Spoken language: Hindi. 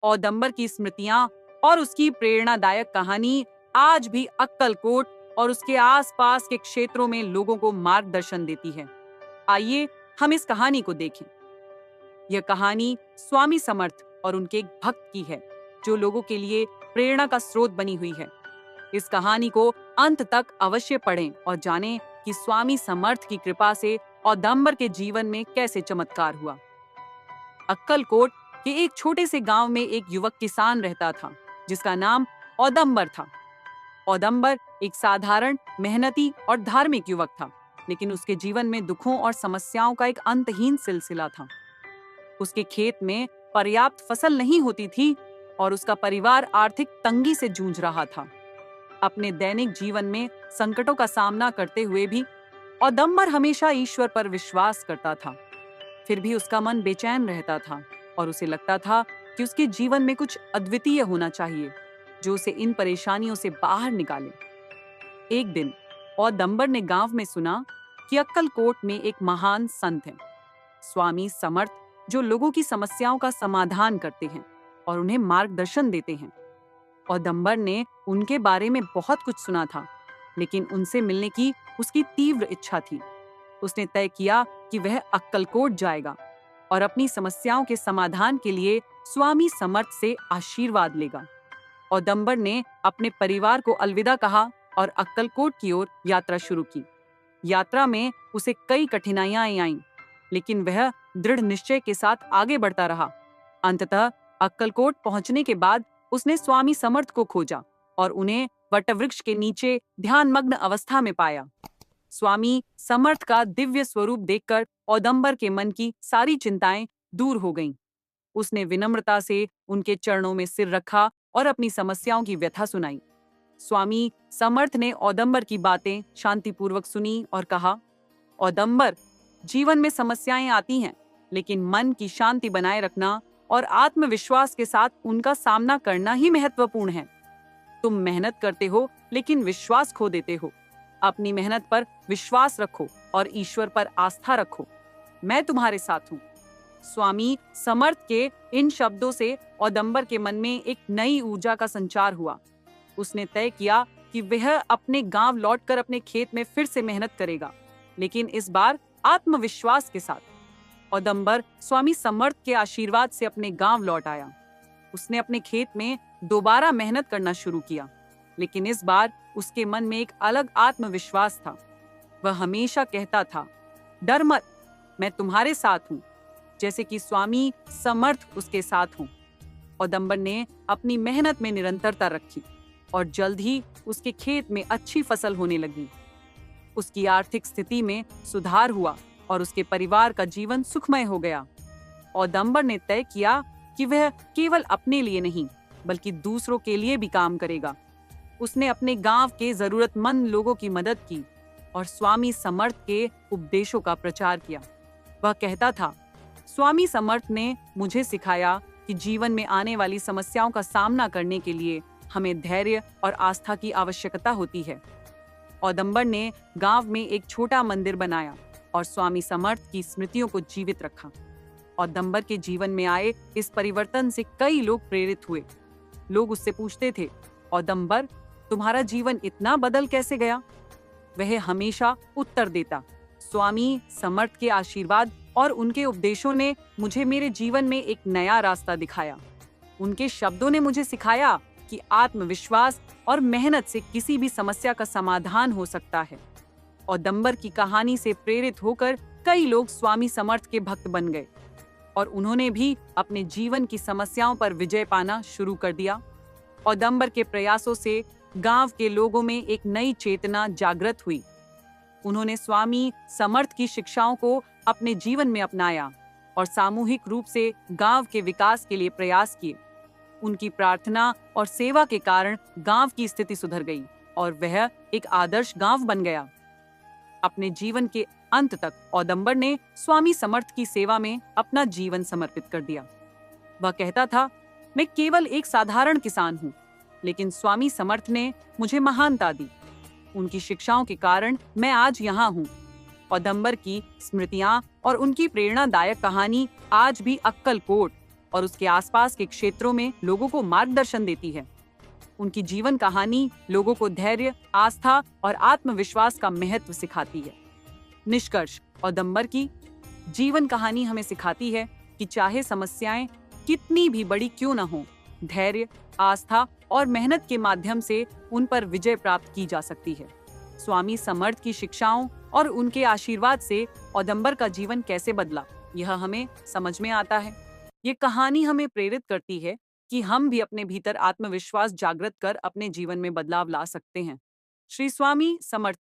औदंबर की स्मृतियां और उसकी प्रेरणादायक कहानी आज भी अक्कलकोट और उसके आसपास के क्षेत्रों में लोगों को मार्गदर्शन देती है। आइए हम इस कहानी को देखें। यह कहानी स्वामी समर्थ और उनके एक भक्त की है, जो लोगों के लिए प्रेरणा का स्रोत बनी हुई है। इस कहानी को अंत तक अवश्य पढ़ें और जानें कि स्वामी समर्थ की कृपा से औदंबर के जीवन में कैसे चमत्कार हुआ। अक्कलकोट के एक छोटे से गांव में एक युवक किसान रहता था, जिसका नाम औदंबर था। औदंबर एक साधारण, मेहनती और धार्मिक युवक था, लेकिन उसके जीवन में दुखों और समस्याओं का एक अंतहीन सिलसिला था। उसके खेत में पर्याप्त फसल नहीं होती थी और उसका परिवार आर्थिक तंगी से जूझ रहा था। अपने दैनिक जीवन में संकटों का सामना करते हुए भी औदंबर हमेशा ईश्वर पर विश्वास करता था। फिर भी उसका मन बेचैन रहता था और उसे लगता था कि उसके जीवन में कुछ अद्वितीय होना चाहिए, जो उसे इन परेशानियों से बाहर निकाले। एक दिन औदंबर ने गांव में सुना कि अक्कलकोट में एक महान संत है, स्वामी समर्थ, जो लोगों की समस्याओं का समाधान करते हैं और उन्हें मार्गदर्शन देते हैं। औदंबर ने उनके बारे में बहुत कुछ सुना था, लेकिन उनसे मिलने की उसकी तीव्र इच्छा थी। उसने तय किया कि वह अक्कलकोट जाएगा और अपनी समस्याओं के समाधान के लिए स्वामी समर्थ से आशीर्वाद लेगा। औदंबर ने अपने परिवार को अलविदा कहा और अक्कलकोट की ओर यात्रा शुरू की। यात्रा में उसे कई कठिनाइयां आईं, लेकिन वह दृढ़ निश्चय के साथ आगे बढ़ता रहा। अंततः अक्कलकोट पहुंचने के बाद उसने स्वामी समर्थ को खोजा और उन्हें वटवृक्ष के नीचे ध्यानमग्न अवस्था में पाया। स्वामी समर्थ का दिव्य स्वरूप देखकर औदंबर के मन की सारी चिंताएं दूर हो गईं। उसने विनम्रता से उनके चरणों में सिर रखा और अपनी समस्याओं की व्यथा सुनाई। स्वामी समर्थ ने औदंबर की बातें शांतिपूर्वक सुनी और कहा, औदंबर, जीवन में समस्याएं आती हैं, लेकिन मन की शांति बनाए रखना और आत्मविश्वास के साथ उनका सामना करना ही महत्वपूर्ण है। तुम मेहनत करते हो, लेकिन विश्वास खो देते हो। अपनी मेहनत पर विश्वास रखो और ईश्वर पर आस्था रखो। मैं तुम्हारे साथ हूँ। स्वामी समर्थ के इन शब्दों से औदंबर के मन में एक नई ऊर्जा का संचार हुआ। उसने तय किया कि वह अपने गांव लौटकर अपने खेत में फिर से मेहनत करेगा, लेकिन इस बार आत्मविश्वास के साथ। औदंबर स्वामी समर्थ के आशीर्वाद से अपने गांव लौट आया। उसने अपने खेत में दोबारा मेहनत करना शुरू किया, लेकिन इस बार उसके मन में एक अलग आत्मविश्वास था। वह हमेशा कहता था, डर मत, मैं तुम्हारे साथ हूँ, जैसे कि स्वामी समर्थ उसके साथ हूँ। औदंबर ने अपनी मेहनत में निरंतरता रखी और जल्द ही उसके खेत में अच्छी फसल होने लगी। उसकी आर्थिक स्थिति में सुधार हुआ और उसके परिवार का जीवन सुखमय हो गया। औदंबर ने तय किया कि वह केवल अपने लिए नहीं, बल्कि दूसरों के लिए भी काम करेगा। उसने अपने गांव के जरूरतमंद लोगों की मदद की और स्वामी समर्थ के उपदेशों का प्रचार किया। वह कहता था, स्वामी समर्थ ने मुझे सिखाया कि जीवन में आने वाली समस्याओं का सामना करने के लिए हमें धैर्य और आस्था की आवश्यकता होती है। औदंबर ने गांव में एक छोटा मंदिर बनाया और स्वामी समर्थ की स्मृतियों को जीवित रखा। औदंबर के जीवन में आए इस परिवर्तन से कई लोग प्रेरित हुए। लोग उससे पूछते थे, औदंबर, तुम्हारा जीवन इतना बदल कैसे गया? वह हमेशा उत्तर देता, स्वामी समर्थ के आशीर्वाद और उनके उपदेशों ने मुझे मेरे जीवन में एक नया रास्ता दिखाया। उनके शब्दों ने मुझे सिखाया कि आत्मविश्वास और मेहनत से किसी भी समस्या का समाधान हो सकता है। औदंबर की कहानी से प्रेरित होकर कई लोग स्वामी समर्थ के भक्त बन गए और उन्होंने भी अपने जीवन की समस्याओं पर विजय पाना शुरू कर दिया। औदंबर के प्रयासों से गांव के लोगों में एक नई चेतना जागृत हुई। उन्होंने स्वामी समर्थ की शिक्षाओं को अपने जीवन में अपनाया और सामूहिक रूप से गांव के विकास के लिए प्रयास किए। उनकी प्रार्थना और सेवा के कारण गांव की स्थिति सुधर गई और वह एक आदर्श गांव बन गया। अपने जीवन के अंत तक औदंबर ने स्वामी समर्थ की सेवा में अपना जीवन समर्पित कर दिया। वह कहता था, मैं केवल एक साधारण किसान हूँ, लेकिन स्वामी समर्थ ने मुझे महानता दी। उनकी शिक्षाओं के कारण मैं आज यहाँ हूँ। औदंबर की स्मृतियां और उनकी प्रेरणादायक कहानी आज भी अक्कलकोट और उसके आसपास के क्षेत्रों में लोगों को मार्गदर्शन देती है। उनकी जीवन कहानी लोगों को धैर्य, आस्था और आत्मविश्वास का महत्व सिखाती है। निष्कर्ष, औदुंबर की जीवन कहानी हमें सिखाती है कि चाहे समस्याएं कितनी भी बड़ी क्यों न हो, धैर्य, आस्था और मेहनत के माध्यम से उन पर विजय प्राप्त की जा सकती है। स्वामी समर्थ की शिक्षाओं और उनके आशीर्वाद से औदुंबर का जीवन कैसे बदला, यह हमें समझ में आता है। ये कहानी हमें प्रेरित करती है कि हम भी अपने भीतर आत्मविश्वास जागृत कर अपने जीवन में बदलाव ला सकते हैं। श्री स्वामी समर्थ।